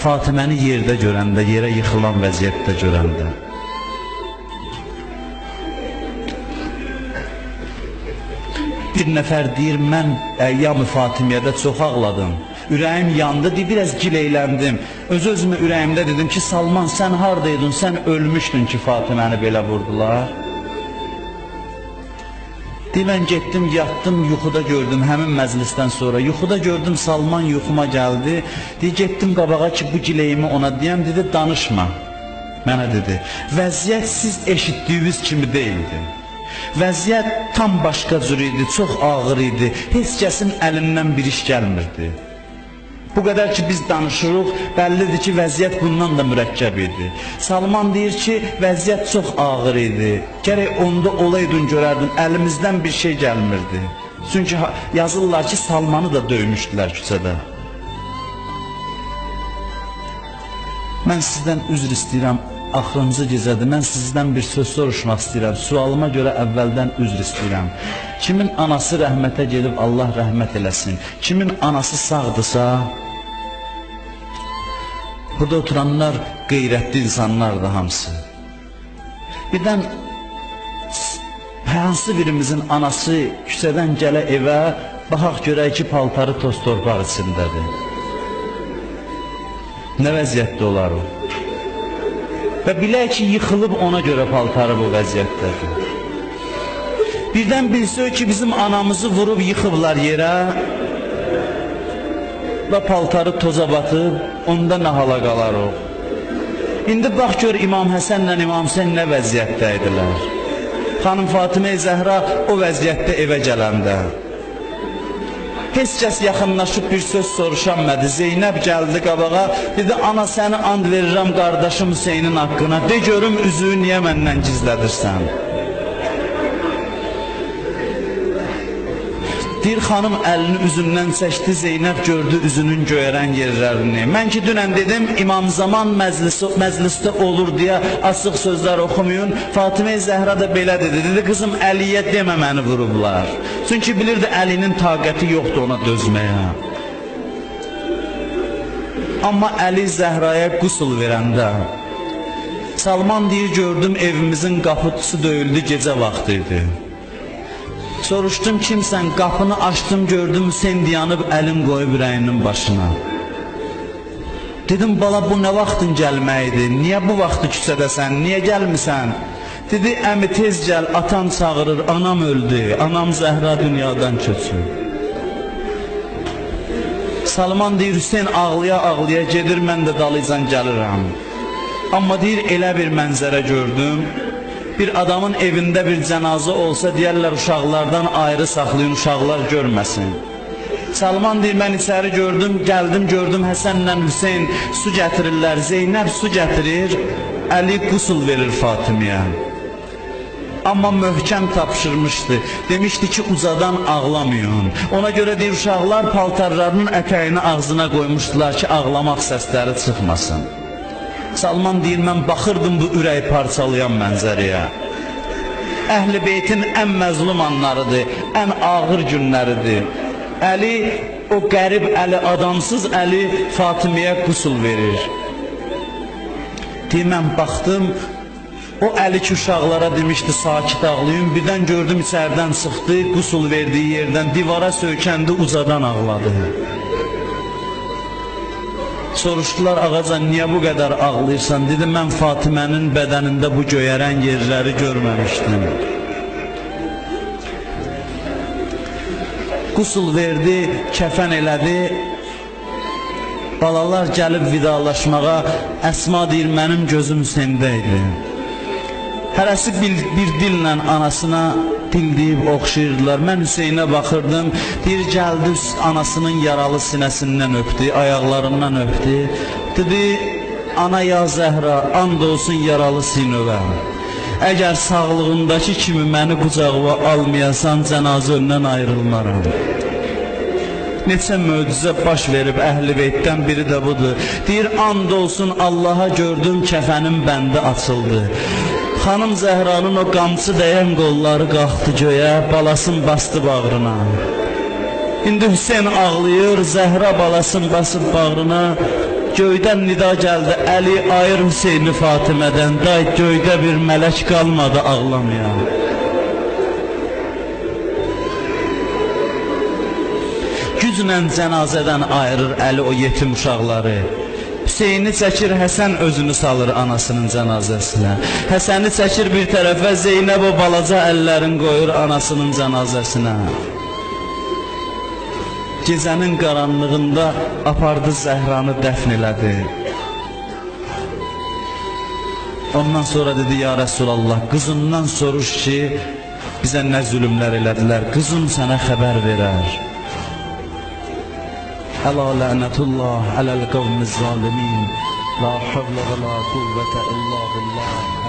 Fatiməni yerdə görəndə, yerə yıxılan vəziyyətdə görəndə. Bir nəfər deyir, mən əyyam-ı Fatimiyədə çox ağladım. Ürəyim yandı, biraz gileyləndim. Öz-özümə ürəyimdə dedim ki, Salman sən haradaydın, sən ölmüşdün ki, Fatiməni belə vurdular. Mən getdim, yatdım, yuxuda gördüm, həmin məclisdən sonra. Yuxuda gördüm, Salman yuxuma gəldi. Getdim qabağa ki, bu gileyimi ona deyəm, dedi, danışma. Mənə dedi, vəziyyət siz eşitdiyiniz kimi deyildi. Vəziyyət tam başqa cür idi, çox ağır idi. Heç kəsin əlindən bir iş gəlmirdi. Bu qədər ki, biz danışırıq, bəllidir ki, vəziyyət bundan da mürəkkəb idi. Salman deyir ki, vəziyyət çox ağır idi. Gərək onda olaydın, görərdin, əlimizdən bir şey gəlmirdi. Çünki yazırlar ki, Salmanı da döymüşdülər küçədə. Mən sizdən üzr istəyirəm, axırıncı gecədir, mən sizdən bir söz soruşmaq istəyirəm. Sualıma görə əvvəldən üzr istəyirəm. Kimin anası rəhmətə gedib, Allah rəhmət eləsin. Kimin anası sağdırsa, burada oturanlar qeyrətli insanlardır hamısı. Birdən hansı birimizin anası küçədən gələ evə, baxaq görək ki, paltarı toz torpaq içindədir. Nə vəziyyətdə olar o? Və bilək ki, yıxılıb ona görə paltarı bu vəziyyətdədir. Birdən bilsək ki, bizim anamızı vurub yıxıblar yerə və paltarı toza batıb, onda nə hala qalar o? İndi bax gör İmam Həsənlə İmam Hüseyn nə vəziyyətdə idilər. Xanım Fatimə Zəhra o vəziyyətdə evə gələndə. Heç kəs yaxınlaşıb bir söz soruşanmadı. Zeynəb gəldi qabağa, dedi, ana səni and verirəm qardaşım Hüseynin haqqına. De görüm üzüyü niyə məndən gizlədirsən? Deyir, xanım əlini üzündən çəkdi, Zeynəb gördü üzünün göyərən yerlərini. Mən ki, dünən dedim, İmam Zaman məclisdə olur deyə asıq sözlər oxumayın. Fatimə Zəhra da belə dedi, dedi, qızım Əliyə demə məni vurublar. Çünki bilirdi, Əlinin taqəti yoxdur ona dözməyə. Amma Əli Zəhraya qusul verəndə, Salman deyir, gördüm evimizin qapısı döyüldü, gecə vaxtı idi. Soruşdum, kimsən, qapını açdım, gördüm Hüseyn dayanıb, əlin qoyub ürəyinin başına. Dedim, bala bu nə vaxtın gəlməkdir, niyə bu vaxtı küçədəsən, niyə gəlmirsən? Dedi, əmi tez gəl, atan çağırır, anam öldü, anam Zəhra dünyadan köçür. Salman deyir, Hüseyn ağlaya gedir, mən də dalıcan gəlirəm. Amma deyir, elə bir mənzərə gördüm, bir adamın evində bir cənazə olsa, deyərlər uşaqlardan ayrı saxlayın, uşaqlar görməsin. Salman deyir, mən içəri gördüm, gəldim, gördüm Həsənlə Hüseyn su gətirirlər, Zeynəb su gətirir, Əli qusul verir Fatimiyə. Amma möhkəm tapşırmışdı, demişdi ki, uzadan ağlamayın. Ona görə deyir, uşaqlar paltarlarının ətəyini ağzına qoymuşdular ki, ağlamaq səsləri çıxmasın. Salman deyir, mən baxırdım bu ürək parçalayan mənzərəyə. Əhl-i Beytin ən məzlum anlarıdır, ən ağır günləridir. Əli, o qərib Əli, adamsız Əli Fatimiyə qusul verir. Deyir, mən baxdım, o Əli ki uşaqlara demişdi, sakit ağlayın, birdən gördüm içərdən çıxdı, qusul verdiyi yerdən divara söykəndi, ucadan ağladı. Soruşdular, ağacan, niyə bu qədər ağlayırsan? Dedi, mən Fatimənin bədənində bu göyərən yerləri görməmişdim. Qusul verdi, kəfən elədi. Balalar gəlib vidalaşmağa, Əsma deyir, mənim gözüm Hüseyndə idi. Hərəsi bir dillə anasına dil deyib oxşayırdılar. Mən Hüseynə baxırdım, deyir, gəldi anasının yaralı sinəsindən öpdü, ayaqlarından öpdü. Dedi, ana ya Zəhra, and olsun yaralı sinövə. Əgər sağlığındakı kimi məni qucağıma almayasan, cənazə önündən ayrılmaram. Neçə möcüzə baş verib Əhl-i Beytdən biri də budur. Deyir, and olsun Allaha gördüm, kəfənin bəndi açıldı. Xanım Zəhranın o qamçı dəyən qolları qalxdı göyə, balasını bastı bağrına. İndi Hüseyn ağlayır, Zəhra balasını basıb bağrına. Göydən nida gəldi, Əli ayır Hüseyni Fatimədən, day göydə bir mələk qalmadı ağlamayan. Güclə cənazədən ayırır Əli o yetim uşaqları. Hüseyni çəkir, Həsən özünü salır anasının cənazəsinə. Həsəni çəkir bir tərəfə, Zeynəb o balaca əllərin qoyur anasının cənazəsinə. Gecənin qaranlığında apardı Zəhranı dəfn elədi. Ondan sonra dedi, ya Rəsulallah, qızımdan soruş ki, bizə nə zülümlər elədilər, qızım sənə xəbər verər. Əla lənətullah aləl qavmiz zalimin, la havlə və la quvvətə illa billah.